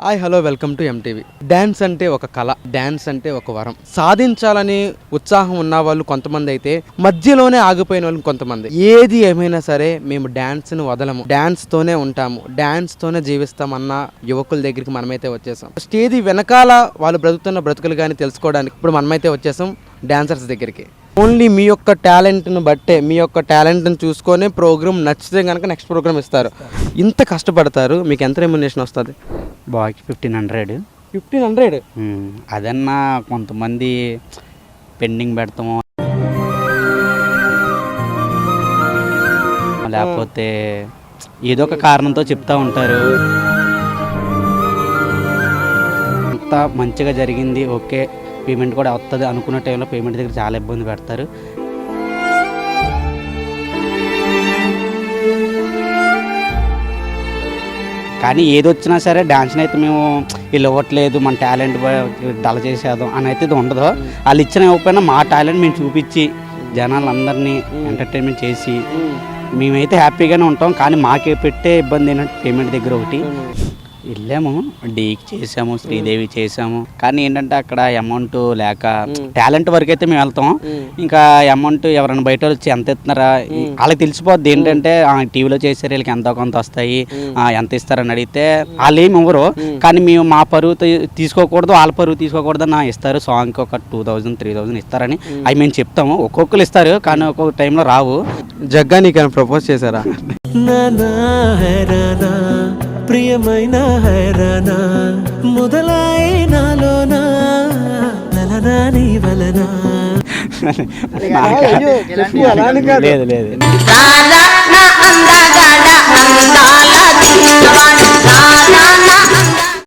Hi hello welcome to MTV. Dance అంటే ఒక కళ, డ్యాన్స్ అంటే ఒక వరం. సాధించాలని ఉత్సాహం ఉన్న వాళ్ళు కొంతమంది అయితే మధ్యలోనే ఆగిపోయిన వాళ్ళు కొంతమంది. ఏది ఏమైనా సరే మేము డ్యాన్స్ను వదలము, డ్యాన్స్తోనే ఉంటాము, డ్యాన్స్తోనే జీవిస్తామన్న యువకుల దగ్గరికి మనమైతే వచ్చేసాం. స్టేజ్ వెనకాల వాళ్ళు బ్రతుకుతున్న బ్రతుకులు కానీ తెలుసుకోవడానికి ఇప్పుడు మనమైతే వచ్చేసాం డాన్సర్స్ దగ్గరికి. ఓన్లీ మీ యొక్క టాలెంట్ను బట్టే, మీ యొక్క టాలెంట్ని చూసుకొని ప్రోగ్రామ్ నచ్చితే కనుక నెక్స్ట్ ప్రోగ్రామ్ ఇస్తారు. ఇంత కష్టపడతారు, మీకు ఎంత రెమ్యునరేషన్ వస్తుంది? బాయ్కి 1500. 1500? అదన్నా కొంతమంది పెండింగ్ పెడతాము, లేకపోతే ఏదో ఒక కారణంతో చెప్తా ఉంటారు. అంత మంచిగా జరిగింది, ఓకే పేమెంట్ కూడా వస్తుంది అనుకున్న టైంలో పేమెంట్ దగ్గర చాలా ఇబ్బంది పెడతారు. కానీ ఏది వచ్చినా సరే డాన్స్ని అయితే మేము వీళ్ళు ఇవ్వట్లేదు, మన టాలెంట్ డల చేసేద్దాం అని అయితే ఇది ఉండదు. వాళ్ళు ఇచ్చిన ఇవ్వకపోయినా మా టాలెంట్ మేము చూపించి జనాలందరినీ ఎంటర్టైన్మెంట్ చేసి మేమైతే హ్యాపీగానే ఉంటాం. కానీ మాకే పెట్టే ఇబ్బంది ఏంటంటే పేమెంట్ దగ్గర ఒకటి. వెళ్ళాము, డీకి చేసాము, శ్రీదేవి చేసాము, కానీ ఏంటంటే అక్కడ అమౌంట్ లేక టాలెంట్ వరకు అయితే మేము వెళ్తాం. ఇంకా అమౌంట్ ఎవరైనా బయట వచ్చి ఎంత ఇస్తున్నారా వాళ్ళకి తెలిసిపోద్ది. ఏంటంటే టీవీలో చేసారు వీళ్ళకి ఎంతో కొంత వస్తాయి, ఎంత ఇస్తారని అడిగితే వాళ్ళు ఏమి ఇవ్వరు. కానీ మేము మా పరువు తీసుకోకూడదు, వాళ్ళ పరువు తీసుకోకూడదు అని ఇస్తారు. సాంగ్కి ఒక 2000 3000 ఇస్తారని అవి మేము చెప్తాము. ఒక్కొక్కరు ఇస్తారు కానీ ఒక్కొక్క టైంలో రావు. జగ్గా నీకు ప్రపోజ్ చేశారా? ప్రియమైన హైరానా మొదలై నాలోనా నలనా నీ వలనా. లేదు లేదు రాధా నా అందగాడ అందాల చిన్నవాడు రాధా